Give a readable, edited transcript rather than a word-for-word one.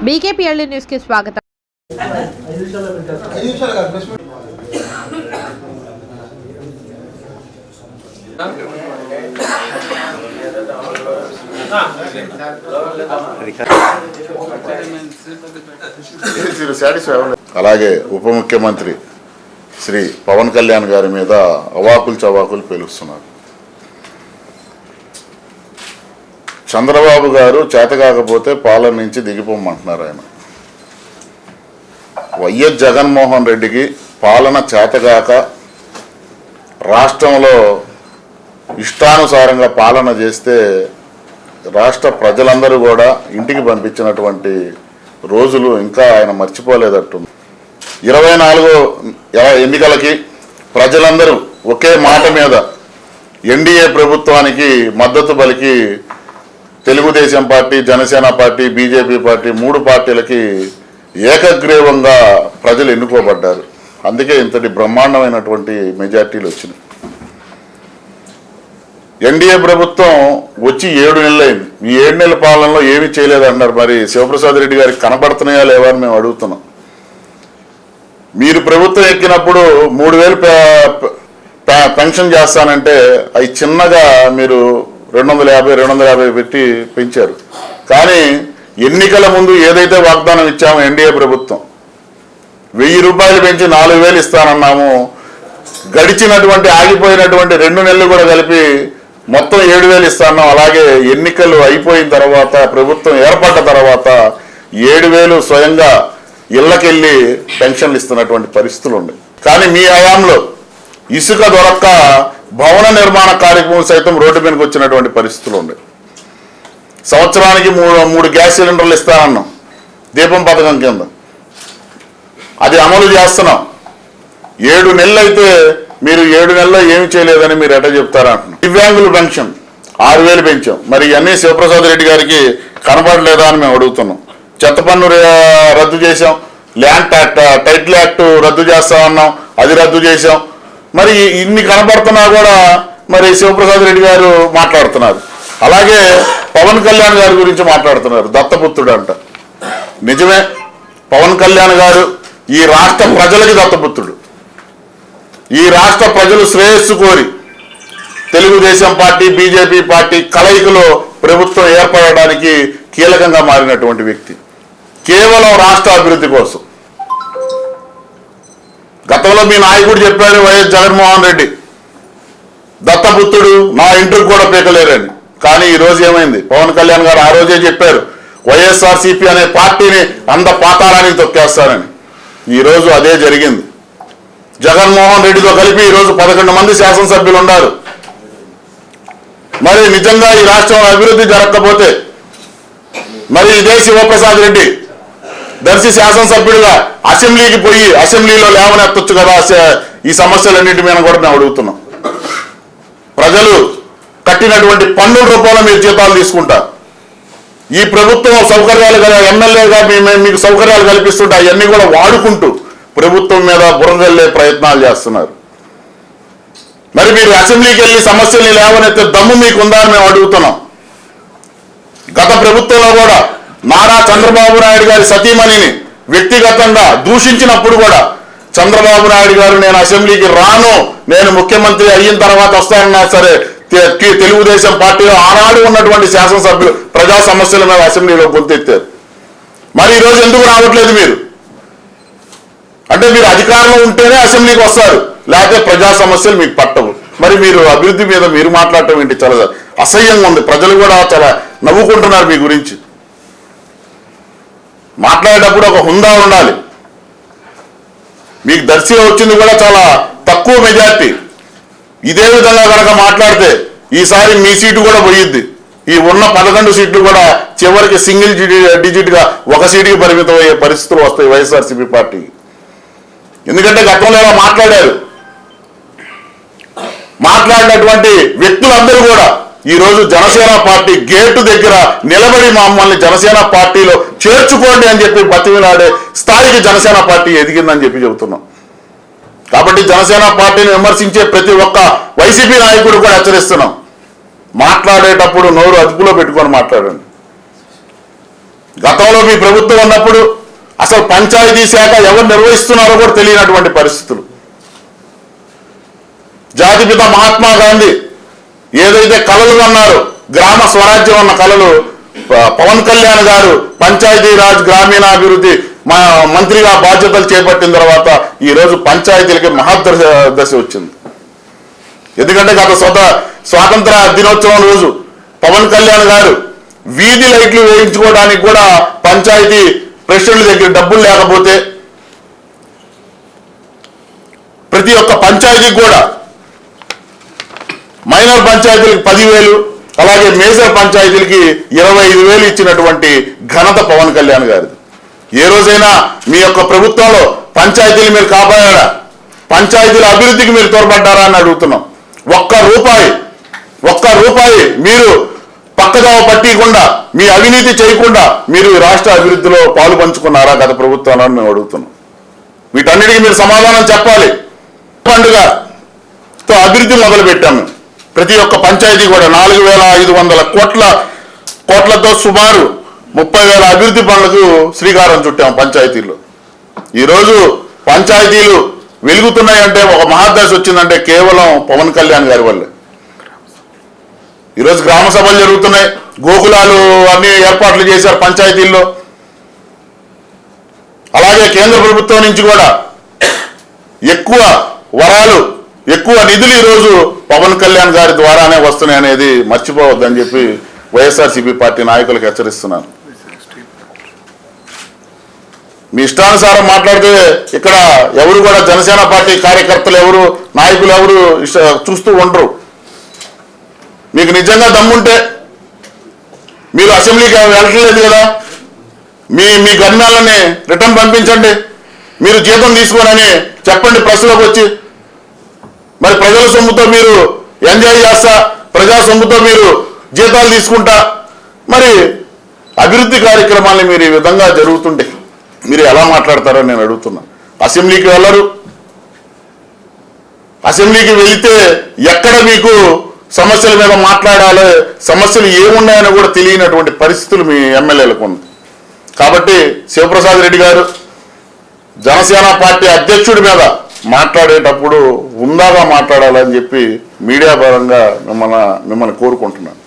బీకేపీఎల్ఈ news కి స్వాగతం. అలాగే ఉప ముఖ్యమంత్రి శ్రీ పవన్ కళ్యాణ్ గారి మీద అవాకులు చవాకులు పేలుస్తున్నారు. చంద్రబాబు గారు చేతకాకపోతే పాలన నుంచి దిగిపోమంటున్నారు. ఆయన వైఎస్ జగన్మోహన్ రెడ్డికి పాలన చేతగాక రాష్ట్రంలో ఇష్టానుసారంగా పాలన చేస్తే రాష్ట్ర ప్రజలందరూ కూడా ఇంటికి పంపించినటువంటి రోజులు ఇంకా ఆయన మర్చిపోలేదట్టుంది. 24 ఎన్నికలకి ప్రజలందరూ ఒకే మాట మీద ఎన్డీఏ ప్రభుత్వానికి మద్దతు పలికి Telugu Desam party, Janasena party, BJP party 3 పార్టీలకి ఏకగ్రీవంగా ప్రజలు ఎన్నుకోబడ్డారు. అందుకే ఇంతటి బ్రహ్మాండమైనటువంటి మెజార్టీలు వచ్చినాయి. ఎన్డీఏ ప్రభుత్వం వచ్చి 7 నెలలైంది. ఈ 7 నెలల పాలనలో ఏమీ చేయలేదన్నారు. మరి శివప్రసాద్ రెడ్డి గారికి కనబడుతున్నాయా లేవా అని మేము అడుగుతున్నాం. మీరు ప్రభుత్వం ఎక్కినప్పుడు 3000 పెన్షన్ చేస్తానంటే అవి చిన్నగా మీరు 250 పెట్టి పెంచారు. కానీ ఎన్నికల ముందు ఏదైతే వాగ్దానం ఇచ్చామో ఎన్డీఏ ప్రభుత్వం 1000 రూపాయలు పెంచి 4000 ఇస్తానన్నాము. గడిచినటువంటి ఆగిపోయినటువంటి 2 నెలలు కూడా కలిపి మొత్తం 7000 ఇస్తాను. అలాగే ఎన్నికలు అయిపోయిన తర్వాత ప్రభుత్వం ఏర్పడ్డ తర్వాత 7000 స్వయంగా ఇళ్ళకెళ్ళి పెన్షన్లు ఇస్తున్నటువంటి పరిస్థితులు ఉన్నాయి. కానీ మీ హయాంలో ఇసుక దొరక్క భవన నిర్మాణ కార్యక్రమం సైతం రోడ్డు మీదకి వచ్చినటువంటి పరిస్థితులు ఉన్నాయి. సంవత్సరానికి 3 గ్యాస్ సిలిండర్లు ఇస్తానన్నాం దీపం పథకం కింద. అది అమలు చేస్తున్నాం. 7 నెలలు అయితే మీరు 7 నెలల్లో ఏమి చేయలేదని మీరు ఎట్లా చెప్తారంటున్నాం. దివ్యాంగుల పెన్షన్ 6000 పెంచాం. మరి ఇవన్నీ శివప్రసాద్ రెడ్డి గారికి కనపడలేదా అని మేము అడుగుతున్నాం. చెత్త పన్ను రద్దు చేసాం. ల్యాండ్ టైటిల్ యాక్ట్ రద్దు చేస్తామన్నాం, అది రద్దు చేసాం. మరి ఇన్ని కనపడుతున్నా కూడా మరి శివప్రసాద్ రెడ్డి గారు మాట్లాడుతున్నారు. అలాగే పవన్ కళ్యాణ్ గారి గురించి మాట్లాడుతున్నారు. దత్తపుత్రుడు అంట. నిజమే, పవన్ కళ్యాణ్ గారు ఈ రాష్ట్ర ప్రజలకి దత్తపుత్రుడు. ఈ రాష్ట్ర ప్రజలు శ్రేయస్సు కోరి తెలుగుదేశం పార్టీ, బీజేపీ పార్టీ కలయికలో ప్రభుత్వం ఏర్పడడానికి కీలకంగా మారినటువంటి వ్యక్తి. కేవలం రాష్ట్ర అభివృద్ధి కోసం. గతంలో మీ నాయకుడు చెప్పాడు వైఎస్ జగన్మోహన్ రెడ్డి దత్తపుత్రుడు, నా ఇంటికి కూడా పీకలేరని. కానీ ఈరోజు ఏమైంది? పవన్ కళ్యాణ్ గారు ఆ రోజే చెప్పారు వైఎస్ఆర్సీపీ అనే పార్టీని అంద పాతాళానికి తొక్కేస్తారని. ఈరోజు అదే జరిగింది. జగన్మోహన్ రెడ్డితో కలిపి ఈరోజు 11 మంది శాసనసభ్యులు ఉన్నారు. మరి నిజంగా ఈ రాష్ట్రంలో అభివృద్ధి జరగకపోతే మరి ఇదే శివప్రసాద్ రెడ్డి దర్శి శాసనసభ్యుడిగా అసెంబ్లీకి పోయి అసెంబ్లీలో లేవనెత్తొచ్చు కదా ఈ సమస్యలన్నింటి మీద కూడా మేము అడుగుతున్నాం. ప్రజలు కట్టినటువంటి పన్నుల రూపంలో మీరు జీతాలు తీసుకుంటారు. ఈ ప్రభుత్వం సౌకర్యాలు ఎమ్మెల్యేగా మీకు సౌకర్యాలు కల్పిస్తుంటే అవన్నీ కూడా వాడుకుంటూ ప్రభుత్వం మీద బురదల్లే ప్రయత్నాలు చేస్తున్నారు. మరి మీరు అసెంబ్లీకి వెళ్ళి సమస్యల్ని లేవనెత్తే దమ్ము మీకుందా అని మేము అడుగుతున్నాం. గత ప్రభుత్వంలో కూడా నారా చంద్రబాబు నాయుడు గారి సతీమణిని వ్యక్తిగతంగా దూషించినప్పుడు కూడా చంద్రబాబు నాయుడు గారు నేను అసెంబ్లీకి రాను, నేను ముఖ్యమంత్రి అయిన తర్వాత వస్తానన్నా సరే తెలుగుదేశం పార్టీలో ఆనాడు ఉన్నటువంటి శాసనసభ్యులు ప్రజా సమస్యల మీద అసెంబ్లీలో గొంతెత్తారు. మరి ఈరోజు ఎందుకు రావట్లేదు మీరు? అంటే మీరు అధికారంలో ఉంటేనే అసెంబ్లీకి వస్తారు, లేకపోతే ప్రజా సమస్యలు మీకు పట్టవు. మరి మీరు అభివృద్ధి మీద మీరు మాట్లాడటం ఏంటి? చాలా అసహ్యంగా ఉంది. ప్రజలు కూడా చాలా నవ్వుకుంటున్నారు మీ గురించి. మాట్లాడేటప్పుడు ఒక హుందా ఉండాలి. మీకు దర్శిలో వచ్చింది కూడా చాలా తక్కువ మెజార్టీ. ఇదే విధంగా కనుక మాట్లాడితే ఈసారి మీ సీటు కూడా పోయిద్ది. ఈ ఉన్న 11 సీట్లు కూడా చివరికి సింగిల్ డిజిట్గా 1 సీటుకి పరిమితం అయ్యే పరిస్థితులు వస్తాయి వైఎస్ఆర్సీపీ పార్టీకి. ఎందుకంటే గతంలో ఇలా మాట్లాడినటువంటి వ్యక్తులందరూ కూడా ఈరోజు జనసేన పార్టీ గేటు దగ్గర నిలబడి మమ్మల్ని జనసేన పార్టీలో చేర్చుకోండి అని చెప్పి బతిమిలాడే స్థాయికి జనసేన పార్టీ ఎదిగిందని చెప్పి చెబుతున్నాం. కాబట్టి జనసేన పార్టీని విమర్శించే ప్రతి ఒక్క వైసీపీ నాయకుడు కూడా హెచ్చరిస్తున్నాం. మాట్లాడేటప్పుడు నోరు అదుపులో పెట్టుకొని మాట్లాడండి. గతంలో మీ ప్రభుత్వం ఉన్నప్పుడు అసలు పంచాయతీ శాఖ ఎవరు నిర్వహిస్తున్నారో కూడా తెలియనటువంటి పరిస్థితులు. జాతిపిత మహాత్మా గాంధీ ఏదైతే కలలు అన్నారో, గ్రామ స్వరాజ్యం అన్న కలలు పవన్ కళ్యాణ్ గారు పంచాయతీరాజ్ గ్రామీణాభివృద్ధి మంత్రిగా బాధ్యతలు చేపట్టిన తర్వాత ఈరోజు పంచాయతీలకి మహద్దశ వచ్చింది. ఎందుకంటే గత స్వాతంత్ర దినోత్సవం రోజు పవన్ కళ్యాణ్ గారు వీధి లైట్లు వేయించుకోవడానికి కూడా పంచాయతీ ప్రెసిడెంట్ల దగ్గర డబ్బులు లేకపోతే ప్రతి ఒక్క పంచాయతీకి కూడా మైనర్ పంచాయతీలకు 10,000, అలాగే మేజర్ పంచాయతీలకి 25,000 ఇచ్చినటువంటి ఘనత పవన్ కళ్యాణ్ గారిది. ఏ రోజైనా మీ యొక్క ప్రభుత్వంలో పంచాయతీలు మీరు కాపాడారా? పంచాయతీల అభివృద్ధికి మీరు తోడ్పడ్డారా అని అడుగుతున్నాం. ఒక్క రూపాయి మీరు పక్కదోవ పట్టికుండా, మీ అవినీతి చేయకుండా మీరు రాష్ట్ర అభివృద్ధిలో పాలు పంచుకున్నారా గత ప్రభుత్వంలో మేము అడుగుతున్నాం. వీటన్నిటికీ మీరు సమాధానం చెప్పాలి. పండుగతో అభివృద్ధి మొదలు పెట్టాము. ప్రతి ఒక్క పంచాయతీ కూడా 4,500 కోట్లతో సుమారు 30,000 అభివృద్ధి పనులకు శ్రీకారం చుట్టాము పంచాయతీల్లో. ఈరోజు పంచాయతీలు వెలుగుతున్నాయంటే, ఒక మహాదశ వచ్చిందంటే కేవలం పవన్ కళ్యాణ్ గారి వల్లే. ఈరోజు గ్రామ సభలు జరుగుతున్నాయి, గోకులాలు అన్ని ఏర్పాట్లు చేశారు పంచాయతీల్లో. అలాగే కేంద్ర ప్రభుత్వం నుంచి కూడా ఎక్కువ వరాలు, ఎక్కువ నిధులు ఈరోజు పవన్ కళ్యాణ్ గారి ద్వారానే వస్తున్నాయి అనేది మర్చిపోవద్దని చెప్పి వైఎస్ఆర్సీపీ పార్టీ నాయకులకు హెచ్చరిస్తున్నాను. మీ ఇష్టానుసారం మాట్లాడితే ఇక్కడ ఎవరు కూడా జనసేన పార్టీ కార్యకర్తలు ఎవరు, నాయకులు ఎవరు చూస్తూ ఉండరు. మీకు నిజంగా దమ్ముంటే మీరు అసెంబ్లీకి వెళ్ళట్లేదు కదా, మీ గన్మ్యాలని రిటర్న్ పంపించండి. మీరు జీతం తీసుకోనని చెప్పండి ప్రెస్లోకి వచ్చి. మరి ప్రజల సొమ్ముతో మీరు ఎంజాయ్ చేస్తా, ప్రజా సొమ్ముతో మీరు జీతాలు తీసుకుంటా, మరి అభివృద్ధి కార్యక్రమాన్ని మీరు ఈ విధంగా జరుగుతుంటే మీరు ఎలా మాట్లాడతారో నేను అడుగుతున్నా. అసెంబ్లీకి వెళ్ళరు. అసెంబ్లీకి వెళితే ఎక్కడ మీకు సమస్యల మీద మాట్లాడాలి, సమస్యలు ఏమున్నాయని కూడా తెలియనటువంటి పరిస్థితులు మీ ఎమ్మెల్యేలకు ఉంది. కాబట్టి శివప్రసాద్ రెడ్డి గారు జనసేన పార్టీ అధ్యక్షుడి మీద మాట్లాడేటప్పుడు హుందాగా మాట్లాడాలని చెప్పి మీడియా పరంగా మిమ్మల్ని కోరుకుంటున్నాను.